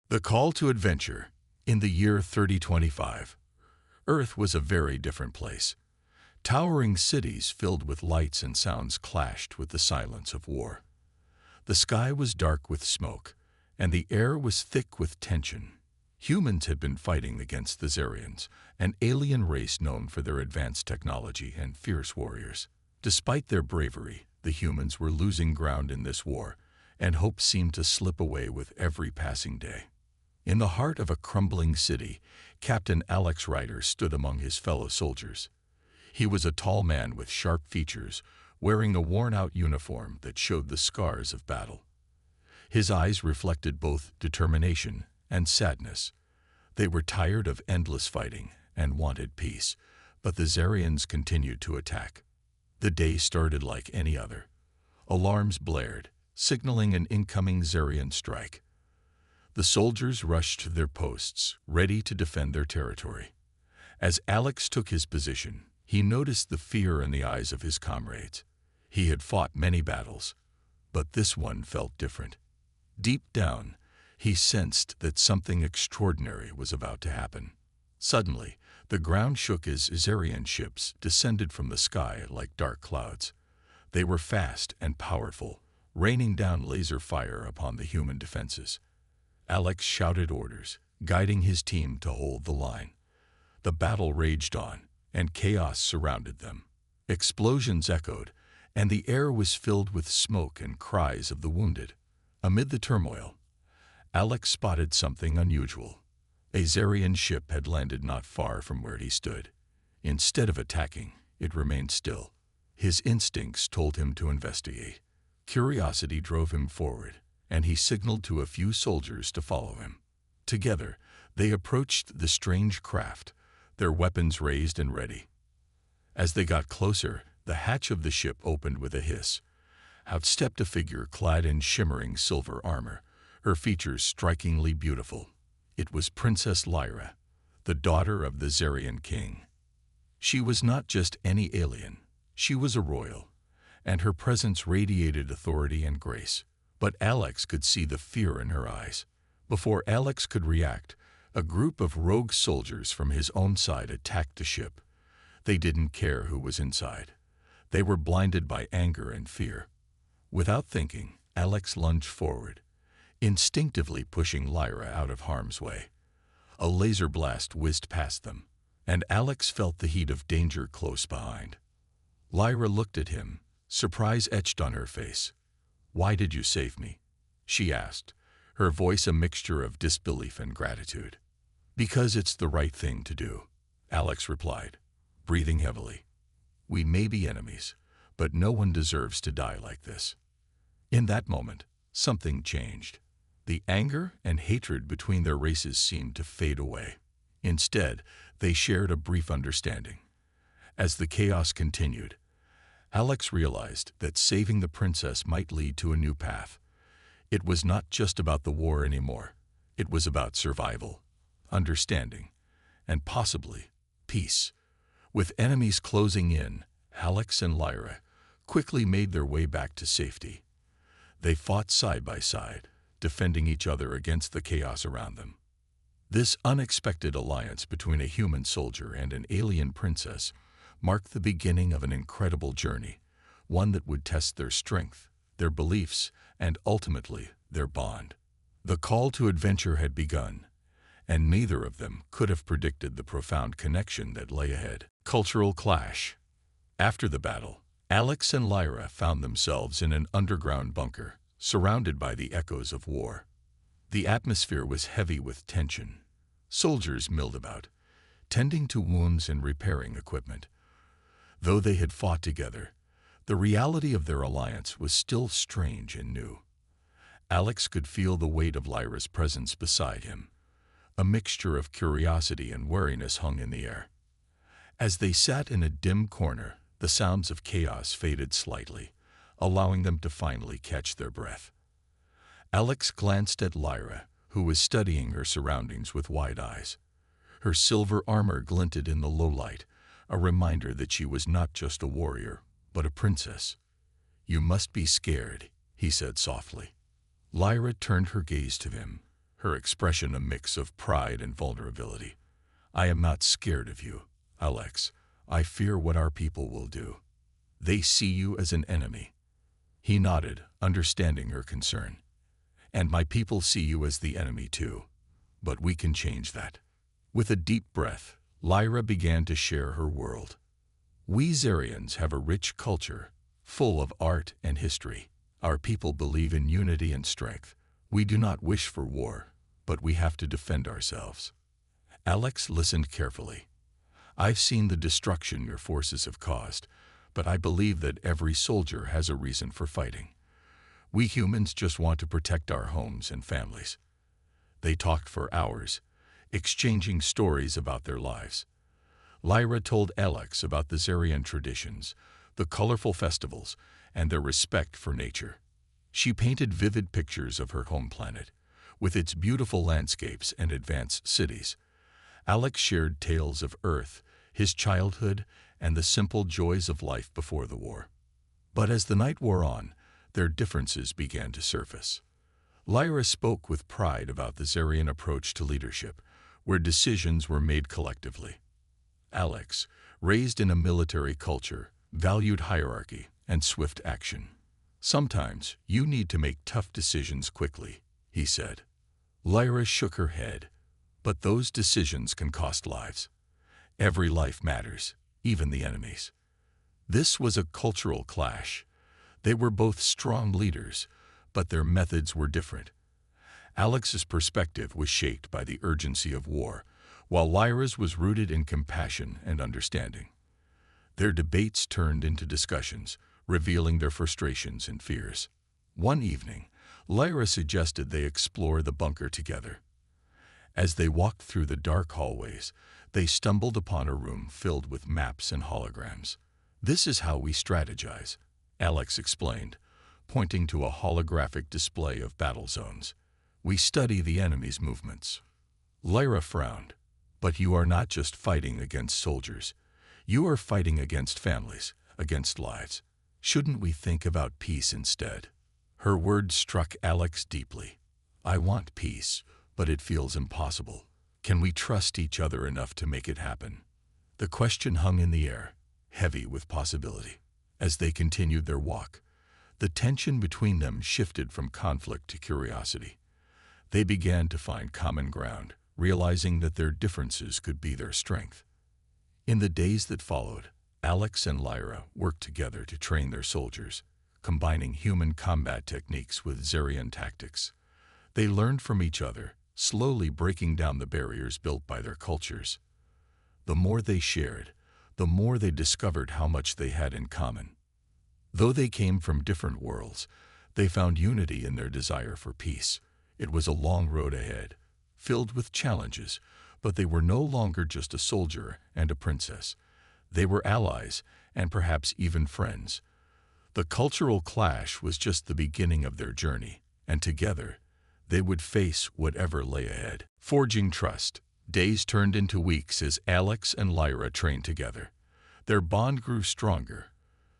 The Call to Adventure. In the year 3025, Earth was a very different place. Towering cities filled with lights and sounds clashed with the silence of war. The sky was dark with smoke, and the air was thick with tension. Humans had been fighting against the Zarians, an alien race known for their advanced technology and fierce warriors. Despite their bravery, the humans were losing ground in this war, and hope seemed to slip away with every passing day. In the heart of a crumbling city, Captain Alex Ryder stood among his fellow soldiers. He was a tall man with sharp features, wearing a worn-out uniform that showed the scars of battle. His eyes reflected both determination and sadness. They were tired of endless fighting and wanted peace, but the Zarians continued to attack. The day started like any other. Alarms blared, signaling an incoming Zarian strike. The soldiers rushed to their posts, ready to defend their territory. As Alex took his position, he noticed the fear in the eyes of his comrades. He had fought many battles, but this one felt different. Deep down, he sensed that something extraordinary was about to happen. Suddenly, the ground shook as Zarian ships descended from the sky like dark clouds. They were fast and powerful, raining down laser fire upon the human defenses. Alex shouted orders, guiding his team to hold the line. The battle raged on, and chaos surrounded them. Explosions echoed, and the air was filled with smoke and cries of the wounded. Amid the turmoil, Alex spotted something unusual. A Zarian ship had landed not far from where he stood. Instead of attacking, it remained still. His instincts told him to investigate. Curiosity drove him forward, and he signaled to a few soldiers to follow him. Together, they approached the strange craft, their weapons raised and ready. As they got closer, the hatch of the ship opened with a hiss. Out stepped a figure clad in shimmering silver armor, her features strikingly beautiful. It was Princess Lyra, the daughter of the Zarian king. She was not just any alien, she was a royal, and her presence radiated authority and grace. But Alex could see the fear in her eyes. Before Alex could react, a group of rogue soldiers from his own side attacked the ship. They didn't care who was inside. They were blinded by anger and fear. Without thinking, Alex lunged forward, instinctively pushing Lyra out of harm's way. A laser blast whizzed past them, and Alex felt the heat of danger close behind. Lyra looked at him, surprise etched on her face. "Why did you save me?" she asked, her voice a mixture of disbelief and gratitude. "Because it's the right thing to do," Alex replied, breathing heavily. "We may be enemies, but no one deserves to die like this." In that moment, something changed. The anger and hatred between their races seemed to fade away. Instead, they shared a brief understanding. As the chaos continued, Alex realized that saving the princess might lead to a new path. It was not just about the war anymore. It was about survival, understanding, and possibly peace. With enemies closing in, Alex and Lyra quickly made their way back to safety. They fought side by side, defending each other against the chaos around them. This unexpected alliance between a human soldier and an alien princess marked the beginning of an incredible journey, one that would test their strength, their beliefs, and ultimately their bond. The call to adventure had begun, and neither of them could have predicted the profound connection that lay ahead. Cultural clash. After the battle, Alex and Lyra found themselves in an underground bunker, surrounded by the echoes of war. The atmosphere was heavy with tension. Soldiers milled about, tending to wounds and repairing equipment. Though they had fought together, the reality of their alliance was still strange and new. Alex could feel the weight of Lyra's presence beside him. A mixture of curiosity and wariness hung in the air. As they sat in a dim corner, the sounds of chaos faded slightly, allowing them to finally catch their breath. Alex glanced at Lyra, who was studying her surroundings with wide eyes. Her silver armor glinted in the low light, a reminder that she was not just a warrior, but a princess. "You must be scared," he said softly. Lyra turned her gaze to him, her expression a mix of pride and vulnerability. "I am not scared of you, Alex. I fear what our people will do. They see you as an enemy." He nodded, understanding her concern. "And my people see you as the enemy too. But we can change that." With a deep breath, Lyra began to share her world. "We Zarians have a rich culture, full of art and history. Our people believe in unity and strength. We do not wish for war, but we have to defend ourselves." Alex listened carefully. "I've seen the destruction your forces have caused, but I believe that every soldier has a reason for fighting. We humans just want to protect our homes and families." They talked for hours, exchanging stories about their lives. Lyra told Alex about the Zarian traditions, the colorful festivals, and their respect for nature. She painted vivid pictures of her home planet, with its beautiful landscapes and advanced cities. Alex shared tales of Earth, his childhood, and the simple joys of life before the war. But as the night wore on, their differences began to surface. Lyra spoke with pride about the Zarian approach to leadership, where decisions were made collectively. Alex, raised in a military culture, valued hierarchy and swift action. "Sometimes you need to make tough decisions quickly," he said. Lyra shook her head. "But those decisions can cost lives. Every life matters, even the enemies." This was a cultural clash. They were both strong leaders, but their methods were different. Alex's perspective was shaped by the urgency of war, while Lyra's was rooted in compassion and understanding. Their debates turned into discussions, revealing their frustrations and fears. One evening, Lyra suggested they explore the bunker together. As they walked through the dark hallways, they stumbled upon a room filled with maps and holograms. "This is how we strategize," Alex explained, pointing to a holographic display of battle zones. "We study the enemy's movements." Lyra frowned. "But you are not just fighting against soldiers. You are fighting against families, against lives. Shouldn't we think about peace instead?" Her words struck Alex deeply. "I want peace, but it feels impossible. Can we trust each other enough to make it happen?" The question hung in the air, heavy with possibility. As they continued their walk, the tension between them shifted from conflict to curiosity. They began to find common ground, realizing that their differences could be their strength. In the days that followed, Alex and Lyra worked together to train their soldiers, combining human combat techniques with Zarian tactics. They learned from each other, slowly breaking down the barriers built by their cultures. The more they shared, the more they discovered how much they had in common. Though they came from different worlds, they found unity in their desire for peace. It was a long road ahead, filled with challenges, but they were no longer just a soldier and a princess. They were allies, and perhaps even friends. The cultural clash was just the beginning of their journey, and together, they would face whatever lay ahead. Forging trust, days turned into weeks as Alex and Lyra trained together. Their bond grew stronger,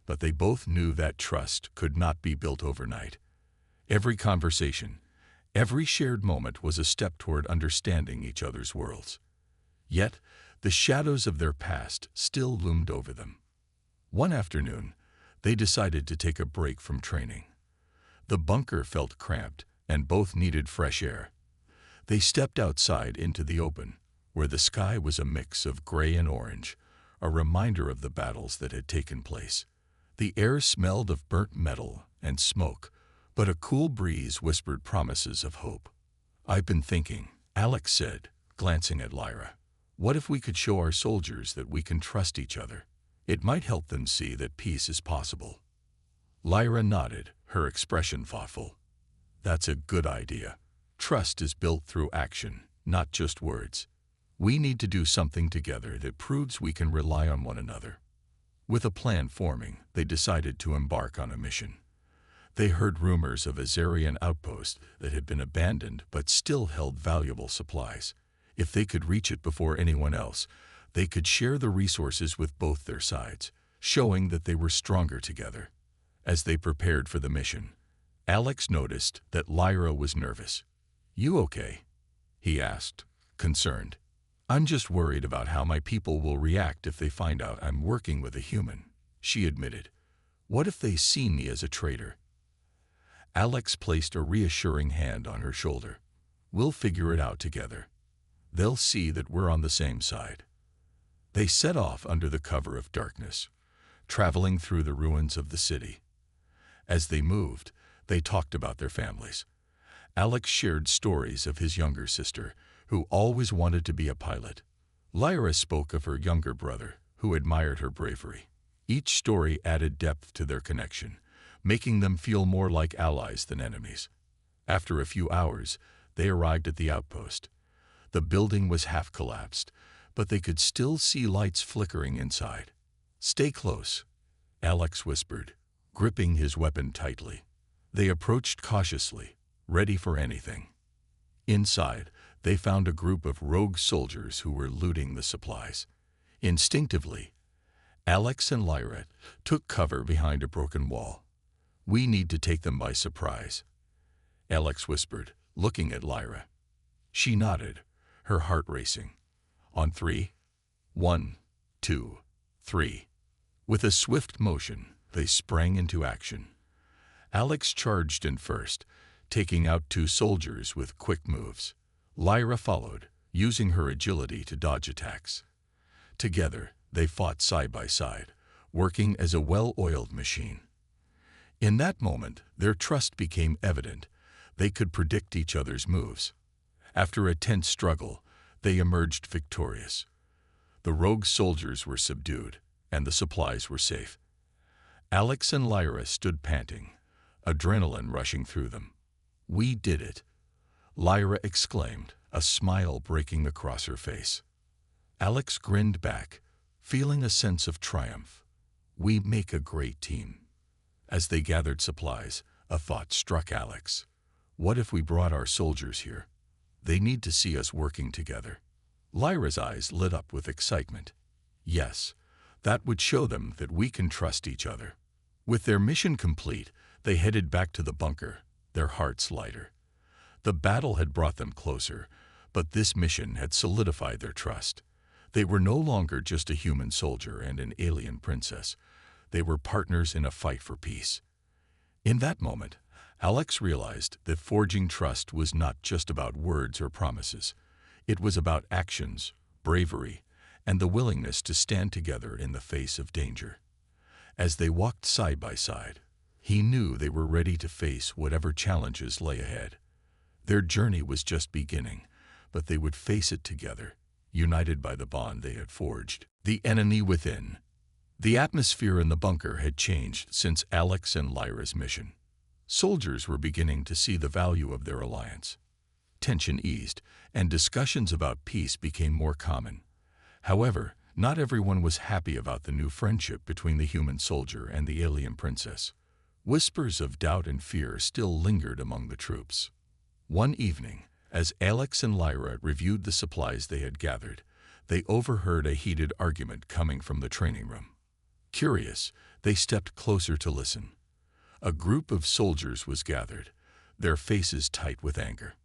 but they both knew that trust could not be built overnight. Every conversation, every shared moment was a step toward understanding each other's worlds. Yet, the shadows of their past still loomed over them. One afternoon, they decided to take a break from training. The bunker felt cramped, and both needed fresh air. They stepped outside into the open, where the sky was a mix of gray and orange, a reminder of the battles that had taken place. The air smelled of burnt metal and smoke, but a cool breeze whispered promises of hope. "I've been thinking," Alex said, glancing at Lyra. "What if we could show our soldiers that we can trust each other? It might help them see that peace is possible." Lyra nodded, her expression thoughtful. "That's a good idea. Trust is built through action, not just words. We need to do something together that proves we can rely on one another." With a plan forming, they decided to embark on a mission. They heard rumors of a Zarian outpost that had been abandoned but still held valuable supplies. If they could reach it before anyone else, they could share the resources with both their sides, showing that they were stronger together. As they prepared for the mission, Alex noticed that Lyra was nervous. "You okay?" he asked, concerned. I'm just worried about how my people will react if they find out I'm working with a human, she admitted. What if they see me as a traitor? Alex placed a reassuring hand on her shoulder. We'll figure it out together. They'll see that we're on the same side. They set off under the cover of darkness, traveling through the ruins of the city. As they moved, they talked about their families. Alex shared stories of his younger sister, who always wanted to be a pilot. Lyra spoke of her younger brother, who admired her bravery. Each story added depth to their connection, making them feel more like allies than enemies. After a few hours, they arrived at the outpost. The building was half collapsed, but they could still see lights flickering inside. Stay close, Alex whispered, gripping his weapon tightly. They approached cautiously, ready for anything. Inside, they found a group of rogue soldiers who were looting the supplies. Instinctively, Alex and Lyra took cover behind a broken wall. We need to take them by surprise, Alex whispered, looking at Lyra. She nodded, her heart racing. On 3. 1, 2, 3. With a swift motion, they sprang into action. Alex charged in first, taking out 2 soldiers with quick moves. Lyra followed, using her agility to dodge attacks. Together, they fought side by side, working as a well-oiled machine. In that moment, their trust became evident. They could predict each other's moves. After a tense struggle, they emerged victorious. The rogue soldiers were subdued, and the supplies were safe. Alex and Lyra stood panting, adrenaline rushing through them. We did it, Lyra exclaimed, a smile breaking across her face. Alex grinned back, feeling a sense of triumph. We make a great team. As they gathered supplies, a thought struck Alex. What if we brought our soldiers here? They need to see us working together. Lyra's eyes lit up with excitement. Yes, that would show them that we can trust each other. With their mission complete, they headed back to the bunker, their hearts lighter. The battle had brought them closer, but this mission had solidified their trust. They were no longer just a human soldier and an alien princess. They were partners in a fight for peace. In that moment, Alex realized that forging trust was not just about words or promises. It was about actions, bravery, and the willingness to stand together in the face of danger. As they walked side by side, he knew they were ready to face whatever challenges lay ahead. Their journey was just beginning, but they would face it together, united by the bond they had forged. The enemy within. The atmosphere in the bunker had changed since Alex and Lyra's mission. Soldiers were beginning to see the value of their alliance. Tension eased, and discussions about peace became more common. However, not everyone was happy about the new friendship between the human soldier and the alien princess. Whispers of doubt and fear still lingered among the troops. One evening, as Alex and Lyra reviewed the supplies they had gathered, they overheard a heated argument coming from the training room. Curious, they stepped closer to listen. A group of soldiers was gathered, their faces tight with anger.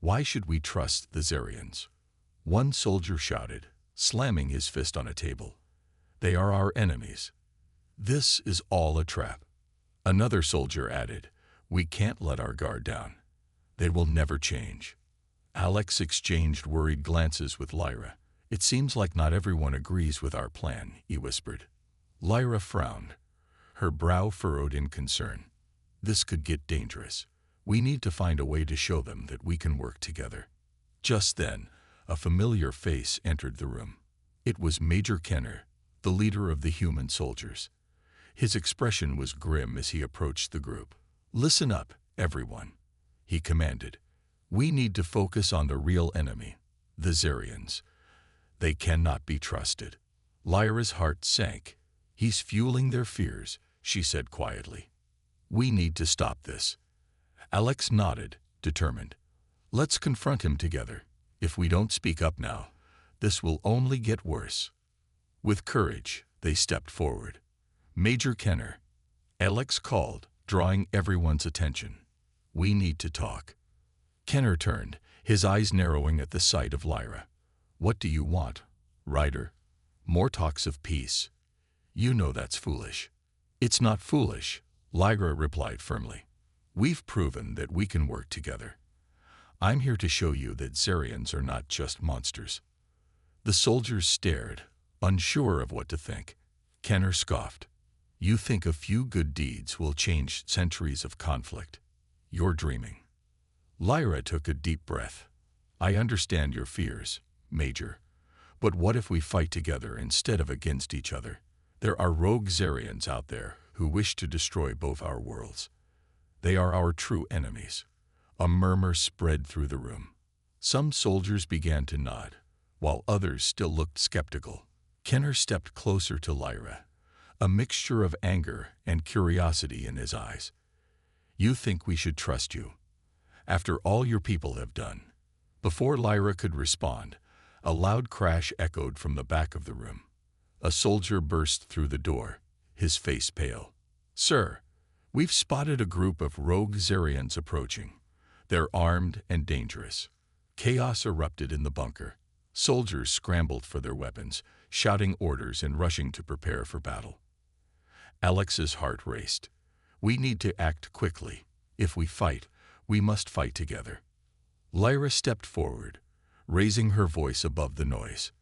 Why should we trust the Zarians? One soldier shouted, slamming his fist on a table. They are our enemies. This is all a trap. Another soldier added, we can't let our guard down. They will never change. Alex exchanged worried glances with Lyra. It seems like not everyone agrees with our plan, he whispered. Lyra frowned, her brow furrowed in concern. This could get dangerous. We need to find a way to show them that we can work together. Just then, a familiar face entered the room. It was Major Kenner, the leader of the human soldiers. His expression was grim as he approached the group. Listen up, everyone, he commanded. We need to focus on the real enemy, the Zarians. They cannot be trusted. Lyra's heart sank. He's fueling their fears, she said quietly. We need to stop this. Alex nodded, determined. Let's confront him together. If we don't speak up now, this will only get worse. With courage, they stepped forward. Major Kenner, Alex called, drawing everyone's attention. We need to talk. Kenner turned, his eyes narrowing at the sight of Lyra. "What do you want, Ryder? More talks of peace? You know that's foolish." "It's not foolish," Lyra replied firmly. "We've proven that we can work together. I'm here to show you that Zarians are not just monsters." The soldiers stared, unsure of what to think. Kenner scoffed. "You think a few good deeds will change centuries of conflict? You're dreaming." Lyra took a deep breath. "I understand your fears, Major. But what if we fight together instead of against each other? There are rogue Zarians out there who wish to destroy both our worlds. They are our true enemies." A murmur spread through the room. Some soldiers began to nod, while others still looked skeptical. Kenner stepped closer to Lyra, a mixture of anger and curiosity in his eyes. "You think we should trust you, after all your people have done?" Before Lyra could respond, a loud crash echoed from the back of the room. A soldier burst through the door, his face pale. "Sir, we've spotted a group of rogue Zarians approaching. They're armed and dangerous." Chaos erupted in the bunker. Soldiers scrambled for their weapons, shouting orders and rushing to prepare for battle. Alex's heart raced. "We need to act quickly. If we fight, we must fight together." Lyra stepped forward, raising her voice above the noise.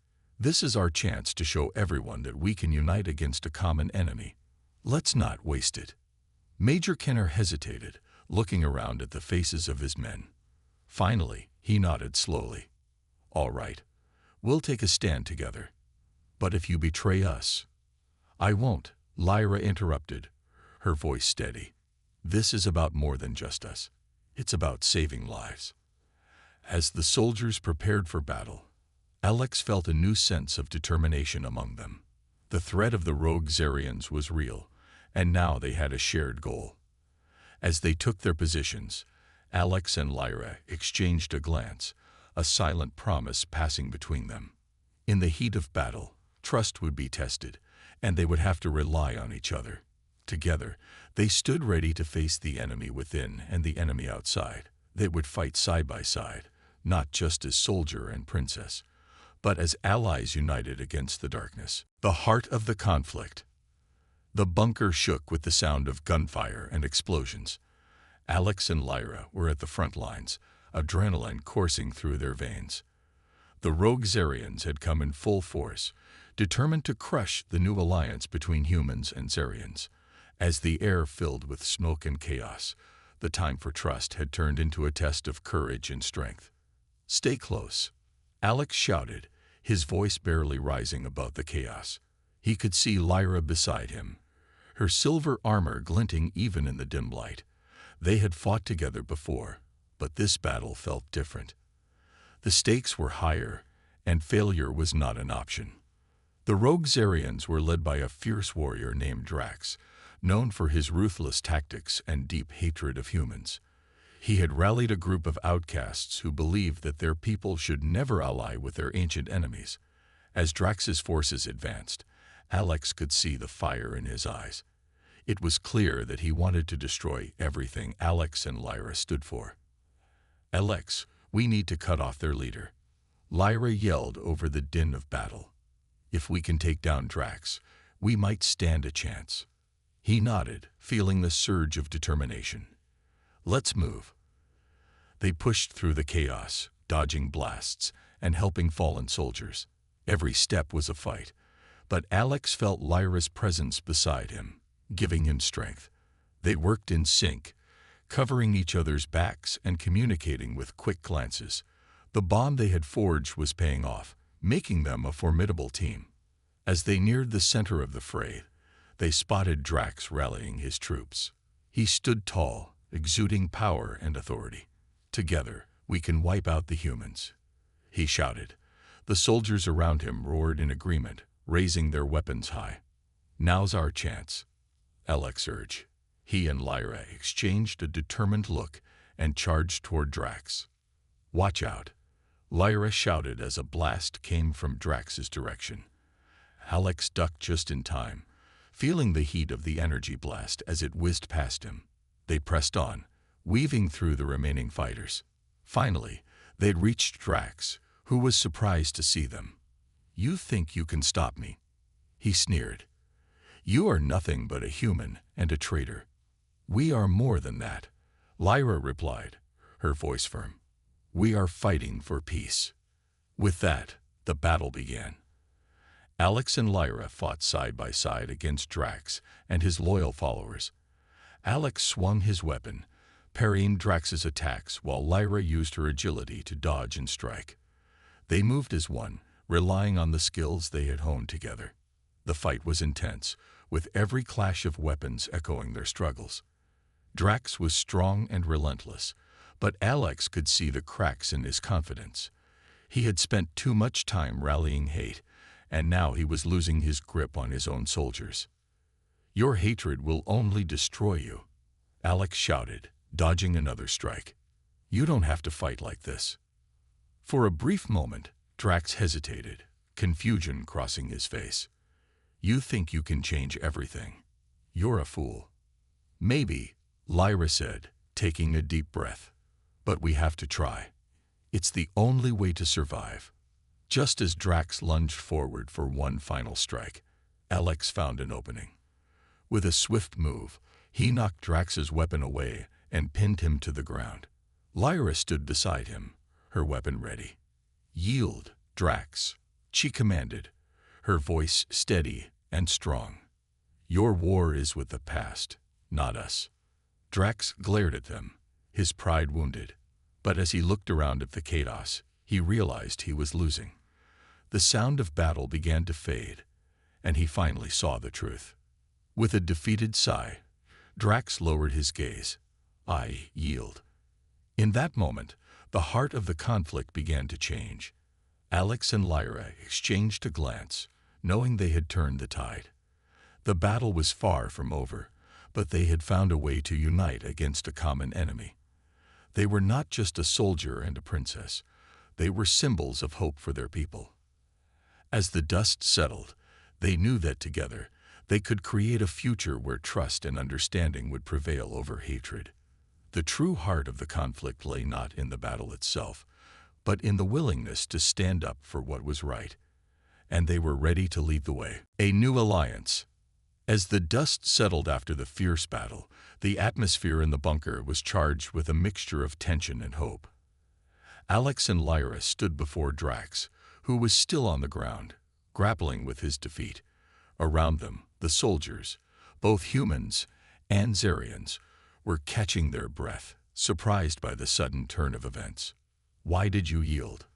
"This is our chance to show everyone that we can unite against a common enemy. Let's not waste it." Major Kenner hesitated, looking around at the faces of his men. Finally, he nodded slowly. "All right, we'll take a stand together. But if you betray us—" "I won't," Lyra interrupted, her voice steady. "This is about more than just us. It's about saving lives." As the soldiers prepared for battle, Alex felt a new sense of determination among them. The threat of the rogue Zarians was real, and now they had a shared goal. As they took their positions, Alex and Lyra exchanged a glance, a silent promise passing between them. In the heat of battle, trust would be tested, and they would have to rely on each other. Together, they stood ready to face the enemy within and the enemy outside. They would fight side by side, not just as soldier and princess, but as allies united against the darkness. The heart of the conflict. The bunker shook with the sound of gunfire and explosions. Alex and Lyra were at the front lines, adrenaline coursing through their veins. The rogue Zarians had come in full force, determined to crush the new alliance between humans and Zarians. As the air filled with smoke and chaos, the time for trust had turned into a test of courage and strength. "Stay close," Alex shouted, his voice barely rising above the chaos. He could see Lyra beside him, her silver armor glinting even in the dim light. They had fought together before, but this battle felt different. The stakes were higher, and failure was not an option. The rogue Zarians were led by a fierce warrior named Drax, known for his ruthless tactics and deep hatred of humans. He had rallied a group of outcasts who believed that their people should never ally with their ancient enemies. As Drax's forces advanced, Alex could see the fire in his eyes. It was clear that he wanted to destroy everything Alex and Lyra stood for. "Alex, we need to cut off their leader," Lyra yelled over the din of battle. "If we can take down Drax, we might stand a chance." He nodded, feeling the surge of determination. "Let's move." They pushed through the chaos, dodging blasts and helping fallen soldiers. Every step was a fight, but Alex felt Lyra's presence beside him, giving him strength. They worked in sync, covering each other's backs and communicating with quick glances. The bond they had forged was paying off, making them a formidable team. As they neared the center of the fray, they spotted Drax rallying his troops. He stood tall, exuding power and authority. "Together, we can wipe out the humans," he shouted. The soldiers around him roared in agreement, raising their weapons high. "Now's our chance," Alex urged. He and Lyra exchanged a determined look and charged toward Drax. "Watch out," Lyra shouted as a blast came from Drax's direction. Alex ducked just in time, feeling the heat of the energy blast as it whizzed past him. They pressed on, weaving through the remaining fighters. Finally, They'd reached Drax, who was surprised to see them. "You think you can stop me?" he sneered. "You are nothing but a human and a traitor." "We are more than that," Lyra replied, her voice firm. "We are fighting for peace." With that, the battle began. Alex and Lyra fought side by side against Drax and his loyal followers. Alex swung his weapon, parrying Drax's attacks, while Lyra used her agility to dodge and strike. They moved as one, relying on the skills they had honed together. The fight was intense, with every clash of weapons echoing their struggles. Drax was strong and relentless, but Alex could see the cracks in his confidence. He had spent too much time rallying hate, and now he was losing his grip on his own soldiers. "Your hatred will only destroy you," Alex shouted, dodging another strike. "You don't have to fight like this." For a brief moment, Drax hesitated, confusion crossing his face. "You think you can change everything? You're a fool." "Maybe," Lyra said, taking a deep breath. "But we have to try. It's the only way to survive." Just as Drax lunged forward for one final strike, Alex found an opening. With a swift move, he knocked Drax's weapon away and pinned him to the ground. Lyra stood beside him, her weapon ready. "Yield, Drax," she commanded, her voice steady and strong. "Your war is with the past, not us." Drax glared at them, his pride wounded. But as he looked around at the chaos, he realized he was losing. The sound of battle began to fade, and he finally saw the truth. With a defeated sigh, Drax lowered his gaze. "I yield." In that moment, the heart of the conflict began to change. Alex and Lyra exchanged a glance, knowing they had turned the tide. The battle was far from over, but they had found a way to unite against a common enemy. They were not just a soldier and a princess. They were symbols of hope for their people. As the dust settled, they knew that together they could create a future where trust and understanding would prevail over hatred. The true heart of the conflict lay not in the battle itself, but in the willingness to stand up for what was right. And they were ready to lead the way. A new alliance. As the dust settled after the fierce battle, the atmosphere in the bunker was charged with a mixture of tension and hope. Alex and Lyra stood before Drax, who was still on the ground, grappling with his defeat. Around them, the soldiers, both humans and Xerians, were catching their breath, surprised by the sudden turn of events. "Why did you yield?"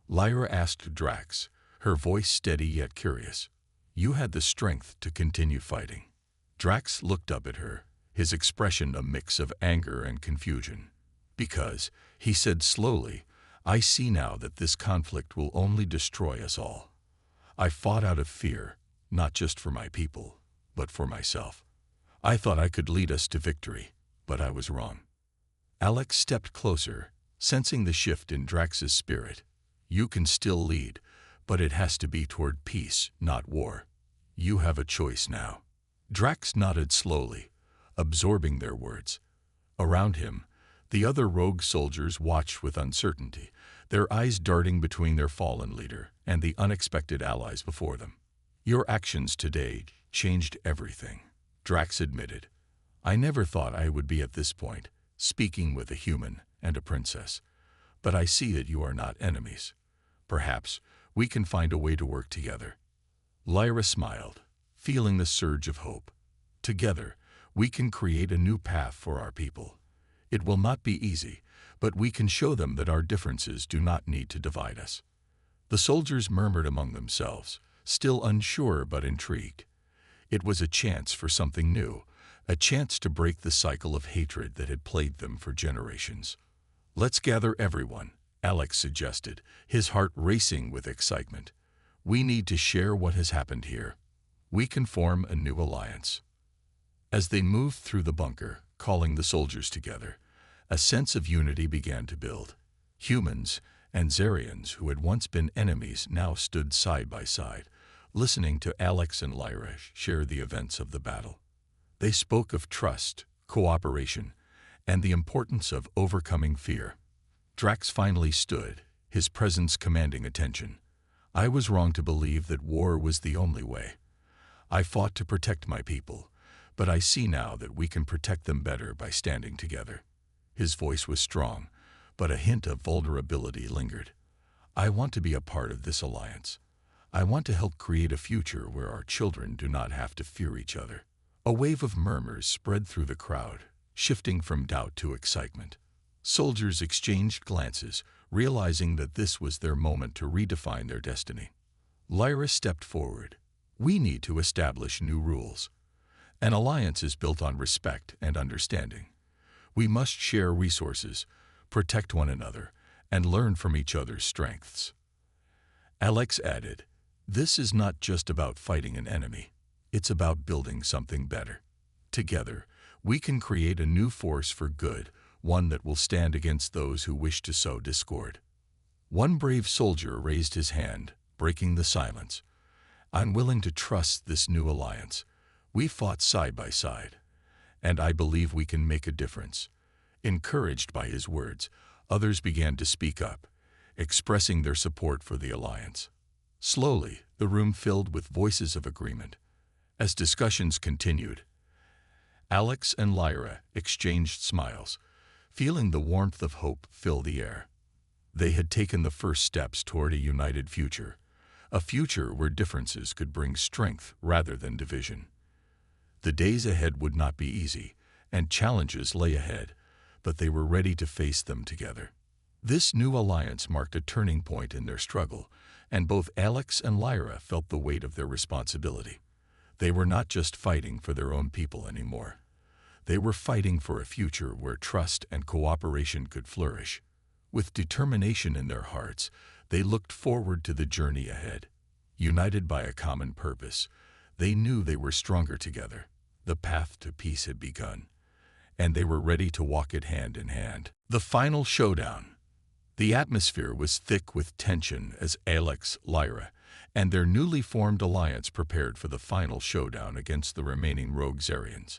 Lyra asked Drax, her voice steady yet curious. "You had the strength to continue fighting." Drax looked up at her, his expression a mix of anger and confusion. "Because," he said slowly, "I see now that this conflict will only destroy us all. I fought out of fear, not just for my people, but for myself. I thought I could lead us to victory, but I was wrong." Alex stepped closer, sensing the shift in Drax's spirit. "You can still lead, but it has to be toward peace, not war. You have a choice now." Drax nodded slowly, absorbing their words. Around him, the other rogue soldiers watched with uncertainty, their eyes darting between their fallen leader and the unexpected allies before them. "Your actions today changed everything," Drax admitted. "I never thought I would be at this point, speaking with a human and a princess. But I see that you are not enemies. Perhaps we can find a way to work together." Lyra smiled, feeling the surge of hope. "Together, we can create a new path for our people. It will not be easy, but we can show them that our differences do not need to divide us." The soldiers murmured among themselves, still unsure but intrigued. It was a chance for something new, a chance to break the cycle of hatred that had plagued them for generations. "Let's gather everyone," Alex suggested, his heart racing with excitement. "We need to share what has happened here. We can form a new alliance." As they moved through the bunker, calling the soldiers together, a sense of unity began to build. Humans and Xerians, who had once been enemies, now stood side by side, listening to Alex and Lyra share the events of the battle. They spoke of trust, cooperation, and the importance of overcoming fear. Drax finally stood, his presence commanding attention. I was wrong to believe that war was the only way. I fought to protect my people, but I see now that we can protect them better by standing together. His voice was strong, but a hint of vulnerability lingered. I want to be a part of this alliance. I want to help create a future where our children do not have to fear each other. A wave of murmurs spread through the crowd, shifting from doubt to excitement. Soldiers exchanged glances, realizing that this was their moment to redefine their destiny. Lyra stepped forward. We need to establish new rules. An alliance is built on respect and understanding. We must share resources, protect one another, and learn from each other's strengths. Alex added, this is not just about fighting an enemy. It's about building something better. Together, we can create a new force for good, one that will stand against those who wish to sow discord. One brave soldier raised his hand, breaking the silence. I'm willing to trust this new alliance. We fought side by side, and I believe we can make a difference. Encouraged by his words, others began to speak up, expressing their support for the alliance. Slowly, the room filled with voices of agreement. As discussions continued, Alex and Lyra exchanged smiles, feeling the warmth of hope fill the air. They had taken the first steps toward a united future, a future where differences could bring strength rather than division. The days ahead would not be easy, and challenges lay ahead, but they were ready to face them together. This new alliance marked a turning point in their struggle, and both Alex and Lyra felt the weight of their responsibility. They were not just fighting for their own people anymore. They were fighting for a future where trust and cooperation could flourish. With determination in their hearts, they looked forward to the journey ahead. United by a common purpose, they knew they were stronger together. The path to peace had begun, and they were ready to walk it hand in hand. The final showdown. The atmosphere was thick with tension as Alex, Lyra, and their newly formed alliance prepared for the final showdown against the remaining rogue Xerians.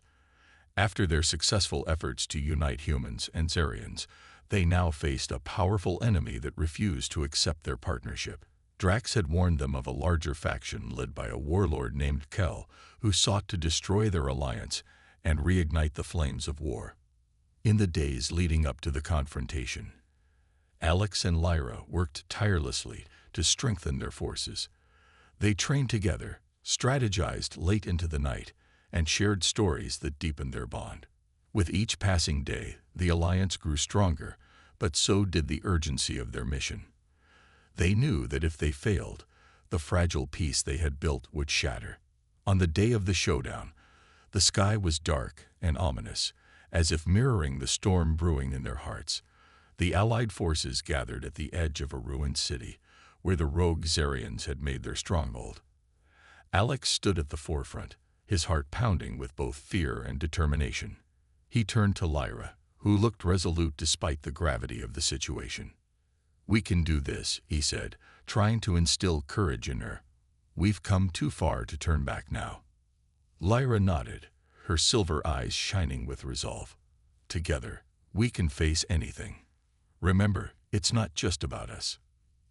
After their successful efforts to unite humans and Xerians, they now faced a powerful enemy that refused to accept their partnership. Drax had warned them of a larger faction led by a warlord named Kel, who sought to destroy their alliance and reignite the flames of war. In the days leading up to the confrontation, Alex and Lyra worked tirelessly to strengthen their forces. They trained together, strategized late into the night, and shared stories that deepened their bond. With each passing day, the alliance grew stronger, but so did the urgency of their mission. They knew that if they failed, the fragile peace they had built would shatter. On the day of the showdown, the sky was dark and ominous, as if mirroring the storm brewing in their hearts. The Allied forces gathered at the edge of a ruined city, where the rogue Xerians had made their stronghold. Alex stood at the forefront, his heart pounding with both fear and determination. He turned to Lyra, who looked resolute despite the gravity of the situation. "We can do this," he said, trying to instill courage in her. "We've come too far to turn back now." Lyra nodded, her silver eyes shining with resolve. "Together, we can face anything. Remember, it's not just about us.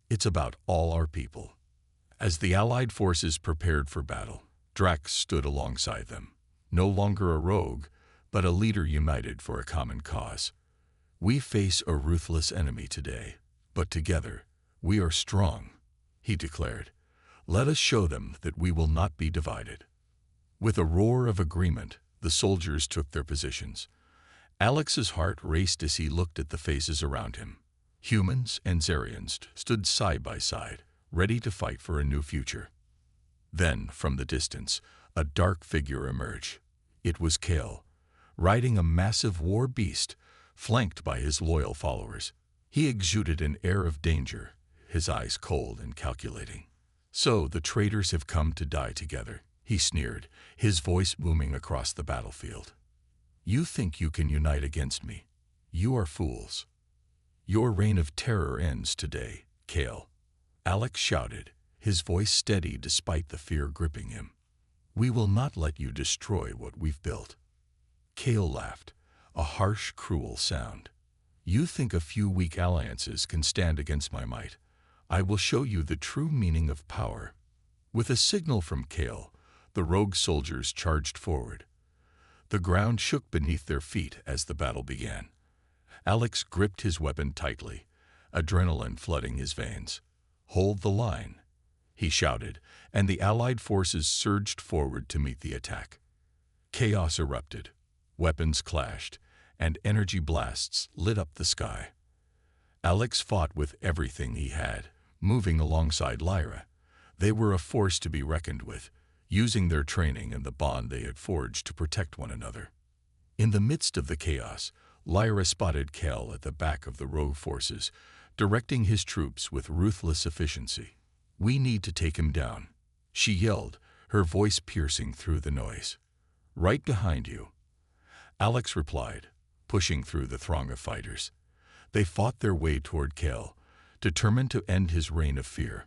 It's about all our people." As the Allied forces prepared for battle, Drax stood alongside them, no longer a rogue, but a leader united for a common cause. "We face a ruthless enemy today, but together, we are strong," he declared. "Let us show them that we will not be divided." With a roar of agreement, the soldiers took their positions. Alex's heart raced as he looked at the faces around him. Humans and Xerians stood side by side, ready to fight for a new future. Then, from the distance, a dark figure emerged. It was Kale, riding a massive war beast, flanked by his loyal followers. He exuded an air of danger, his eyes cold and calculating. "So the traitors have come to die together," he sneered, his voice booming across the battlefield. "You think you can unite against me? You are fools. Your reign of terror ends today, Kale." Alex shouted, his voice steady despite the fear gripping him. "We will not let you destroy what we've built." Kale laughed, a harsh, cruel sound. You think a few weak alliances can stand against my might. I will show you the true meaning of power. With a signal from Kale, the rogue soldiers charged forward. The ground shook beneath their feet as the battle began. Alex gripped his weapon tightly, adrenaline flooding his veins. "Hold the line," he shouted, and the Allied forces surged forward to meet the attack. Chaos erupted, weapons clashed, and energy blasts lit up the sky. Alex fought with everything he had, moving alongside Lyra. They were a force to be reckoned with, using their training and the bond they had forged to protect one another. In the midst of the chaos, Lyra spotted Kel at the back of the rogue forces, directing his troops with ruthless efficiency. "We need to take him down," she yelled, her voice piercing through the noise. "Right behind you," Alex replied, pushing through the throng of fighters. They fought their way toward Kale, determined to end his reign of fear.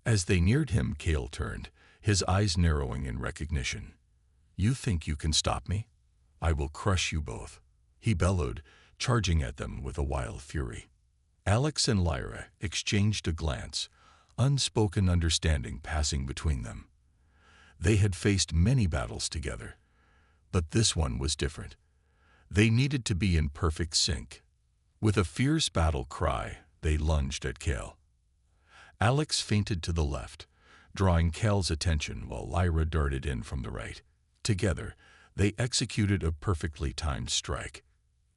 As they neared him, Kale turned, his eyes narrowing in recognition. "You think you can stop me? I will crush you both," he bellowed, charging at them with a wild fury. Alex and Lyra exchanged a glance, unspoken understanding passing between them. They had faced many battles together, but this one was different. They needed to be in perfect sync. With a fierce battle cry, they lunged at Kale. Alex feinted to the left, drawing Kale's attention while Lyra darted in from the right. Together, they executed a perfectly timed strike.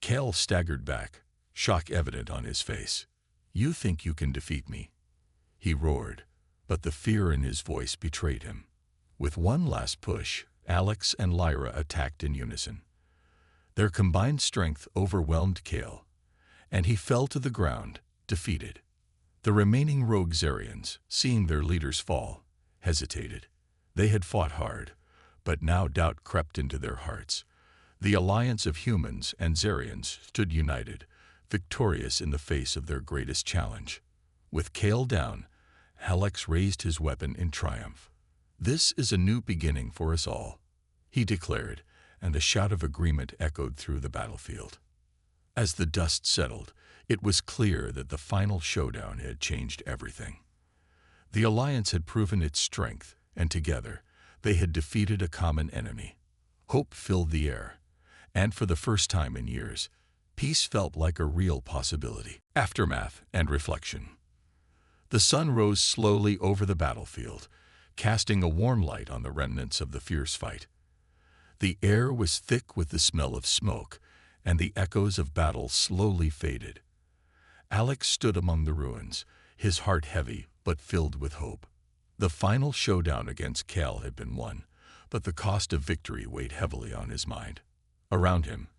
Kale staggered back, shock evident on his face. "You think you can defeat me?" he roared, but the fear in his voice betrayed him. With one last push, Alex and Lyra attacked in unison. Their combined strength overwhelmed Kale, and he fell to the ground, defeated. The remaining rogue Zarians, seeing their leaders fall, hesitated. They had fought hard, but now doubt crept into their hearts. The alliance of humans and Zarians stood united, victorious in the face of their greatest challenge. With Kale down, Alex raised his weapon in triumph. "This is a new beginning for us all," he declared, and a shout of agreement echoed through the battlefield. As the dust settled, it was clear that the final showdown had changed everything. The alliance had proven its strength, and together, they had defeated a common enemy. Hope filled the air, and for the first time in years, peace felt like a real possibility. Aftermath and reflection. The sun rose slowly over the battlefield, casting a warm light on the remnants of the fierce fight. The air was thick with the smell of smoke, and the echoes of battle slowly faded. Alex stood among the ruins, his heart heavy but filled with hope. The final showdown against Kale had been won, but the cost of victory weighed heavily on his mind. Around him,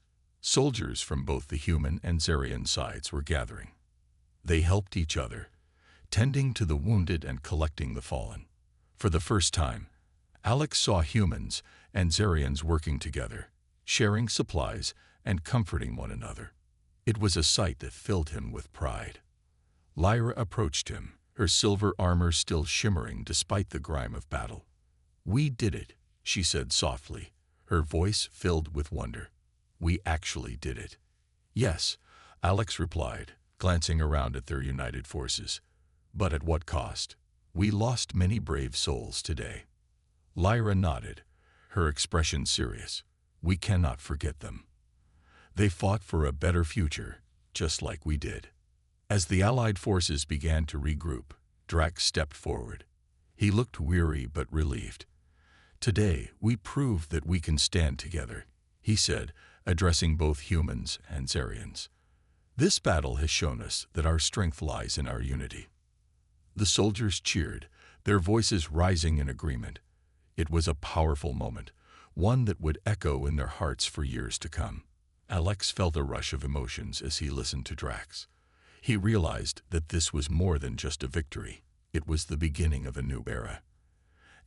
soldiers from both the human and Zarian sides were gathering. They helped each other, tending to the wounded and collecting the fallen. For the first time, Alex saw humans and Zarians working together, sharing supplies and comforting one another. It was a sight that filled him with pride. Lyra approached him, her silver armor still shimmering despite the grime of battle. "We did it," she said softly, her voice filled with wonder. "We actually did it." "Yes," Alex replied, glancing around at their united forces. "But at what cost? We lost many brave souls today." Lyra nodded, her expression serious. "We cannot forget them. They fought for a better future, just like we did." As the Allied forces began to regroup, Drax stepped forward. He looked weary but relieved. "Today, we proved that we can stand together," he said, addressing both humans and Zarians. "This battle has shown us that our strength lies in our unity." The soldiers cheered, their voices rising in agreement. It was a powerful moment, one that would echo in their hearts for years to come. Alex felt a rush of emotions as he listened to Drax. He realized that this was more than just a victory. It was the beginning of a new era.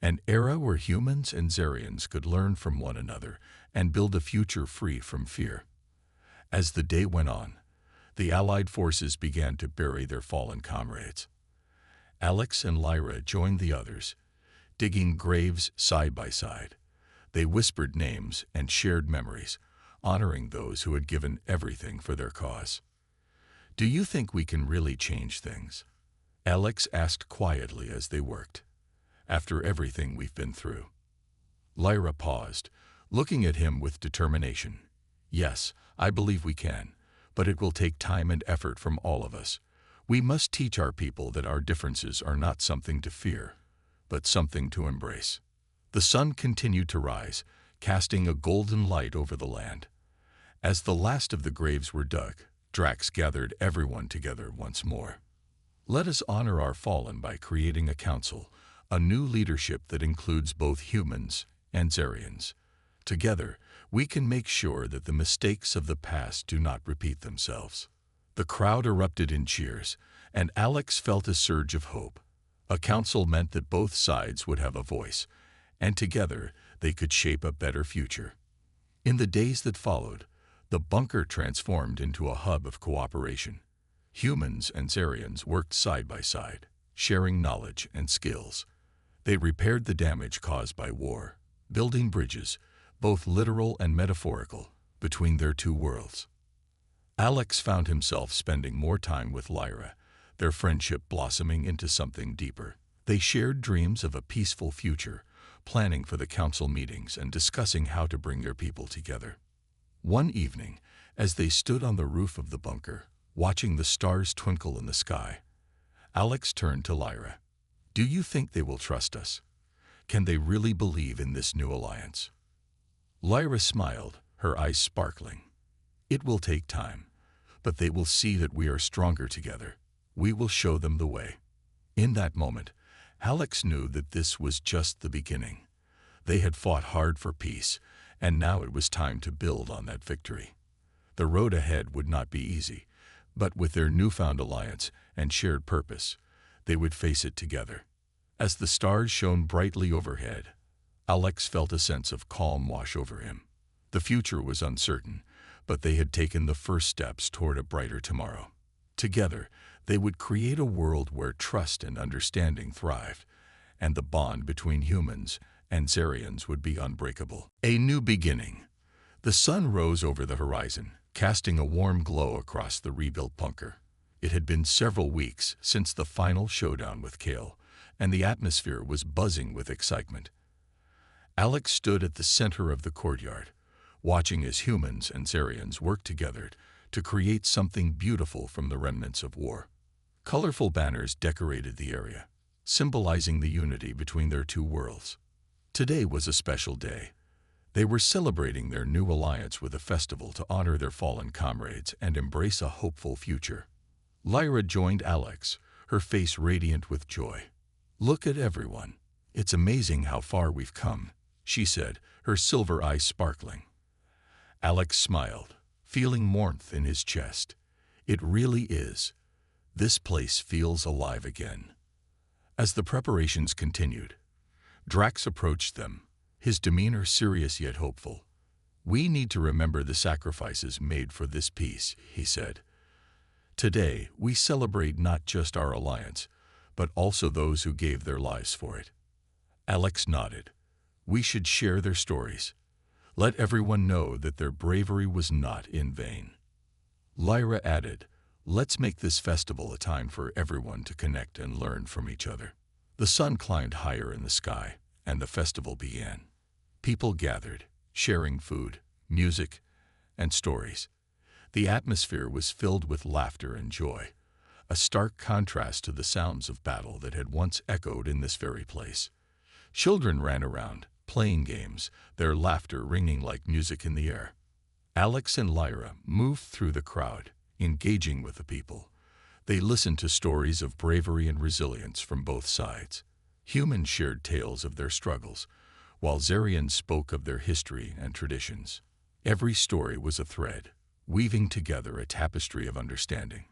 An era where humans and Zarians could learn from one another and build a future free from fear. As the day went on, the Allied forces began to bury their fallen comrades. Alex and Lyra joined the others, digging graves side by side. They whispered names and shared memories, honoring those who had given everything for their cause. Do you think we can really change things? Alex asked quietly as they worked. After everything we've been through. Lyra paused, looking at him with determination. Yes, I believe we can, but it will take time and effort from all of us. We must teach our people that our differences are not something to fear, but something to embrace. The sun continued to rise, casting a golden light over the land. As the last of the graves were dug, Drax gathered everyone together once more. Let us honor our fallen by creating a council, a new leadership that includes both humans and Zarians. Together, we can make sure that the mistakes of the past do not repeat themselves. The crowd erupted in cheers, and Alex felt a surge of hope. A council meant that both sides would have a voice, and together they could shape a better future. In the days that followed, the bunker transformed into a hub of cooperation. Humans and Zarians worked side by side, sharing knowledge and skills. They repaired the damage caused by war, building bridges, both literal and metaphorical, between their two worlds. Alex found himself spending more time with Lyra, their friendship blossoming into something deeper. They shared dreams of a peaceful future, planning for the council meetings and discussing how to bring their people together. One evening, as they stood on the roof of the bunker, watching the stars twinkle in the sky, Alex turned to Lyra. Do you think they will trust us? Can they really believe in this new alliance? Lyra smiled, her eyes sparkling. It will take time, but they will see that we are stronger together. We will show them the way. In that moment, Alex knew that this was just the beginning. They had fought hard for peace, and now it was time to build on that victory. The road ahead would not be easy, but with their newfound alliance and shared purpose, they would face it together. As the stars shone brightly overhead, Alex felt a sense of calm wash over him. The future was uncertain, but they had taken the first steps toward a brighter tomorrow. Together, they would create a world where trust and understanding thrived, and the bond between humans and Zarians would be unbreakable. A new beginning. The sun rose over the horizon, casting a warm glow across the rebuilt bunker. It had been several weeks since the final showdown with Kale, and the atmosphere was buzzing with excitement. Alex stood at the center of the courtyard, watching as humans and Zarians worked together to create something beautiful from the remnants of war. Colorful banners decorated the area, symbolizing the unity between their two worlds. Today was a special day. They were celebrating their new alliance with a festival to honor their fallen comrades and embrace a hopeful future. Lyra joined Alex, her face radiant with joy. Look at everyone. It's amazing how far we've come, she said, her silver eyes sparkling. Alex smiled, feeling warmth in his chest. It really is. This place feels alive again. As the preparations continued, Drax approached them, his demeanor serious yet hopeful. We need to remember the sacrifices made for this peace, he said. Today, we celebrate not just our alliance, but also those who gave their lives for it. Alex nodded. We should share their stories. Let everyone know that their bravery was not in vain. Lyra added, let's make this festival a time for everyone to connect and learn from each other. The sun climbed higher in the sky, and the festival began. People gathered, sharing food, music, and stories. The atmosphere was filled with laughter and joy, a stark contrast to the sounds of battle that had once echoed in this very place. Children ran around, playing games, their laughter ringing like music in the air. Alex and Lyra moved through the crowd, engaging with the people. They listened to stories of bravery and resilience from both sides. Humans shared tales of their struggles, while Zarians spoke of their history and traditions. Every story was a thread, weaving together a tapestry of understanding.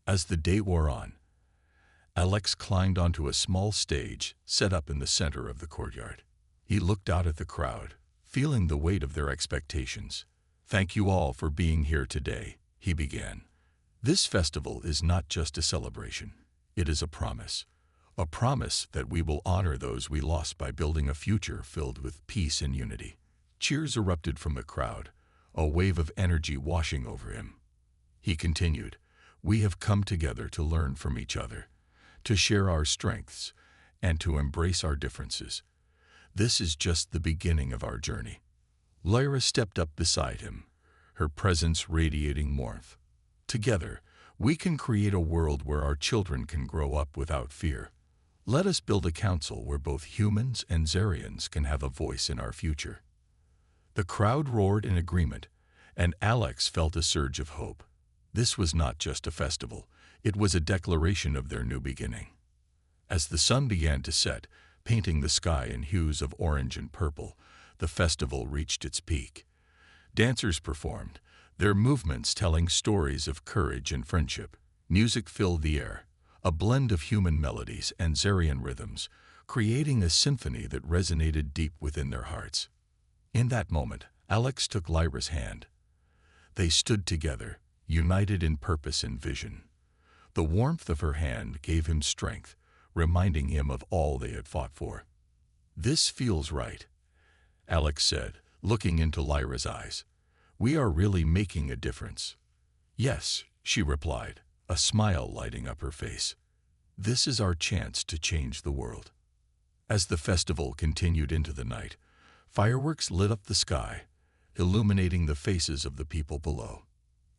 As the day wore on, Alex climbed onto a small stage set up in the center of the courtyard. He looked out at the crowd, feeling the weight of their expectations. Thank you all for being here today, he began. This festival is not just a celebration. It is a promise that we will honor those we lost by building a future filled with peace and unity. Cheers erupted from the crowd, a wave of energy washing over him. He continued, We have come together to learn from each other, to share our strengths, and to embrace our differences. This is just the beginning of our journey." Lyra stepped up beside him, her presence radiating warmth. "Together, we can create a world where our children can grow up without fear. Let us build a council where both humans and Xerians can have a voice in our future." The crowd roared in agreement, and Alex felt a surge of hope. This was not just a festival, it was a declaration of their new beginning. As the sun began to set, painting the sky in hues of orange and purple, the festival reached its peak. Dancers performed, their movements telling stories of courage and friendship. Music filled the air, a blend of human melodies and Xerian rhythms, creating a symphony that resonated deep within their hearts. In that moment, Alex took Lyra's hand. They stood together, united in purpose and vision. The warmth of her hand gave him strength, reminding him of all they had fought for. "This feels right," Alex said, looking into Lyra's eyes. "We are really making a difference." "Yes," she replied, a smile lighting up her face. "This is our chance to change the world." As the festival continued into the night, fireworks lit up the sky, illuminating the faces of the people below.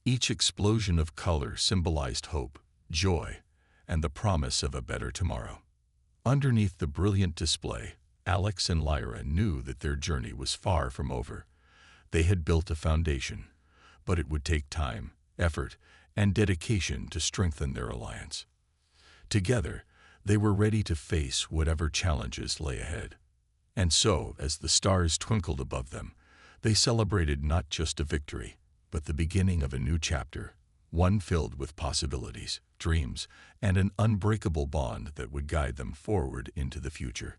Each explosion of color symbolized hope, joy, and the promise of a better tomorrow. Underneath the brilliant display, Alex and Lyra knew that their journey was far from over. They had built a foundation, but it would take time, effort, and dedication to strengthen their alliance. Together, they were ready to face whatever challenges lay ahead. And so, as the stars twinkled above them, they celebrated not just a victory, but the beginning of a new chapter, one filled with possibilities, dreams, and an unbreakable bond that would guide them forward into the future.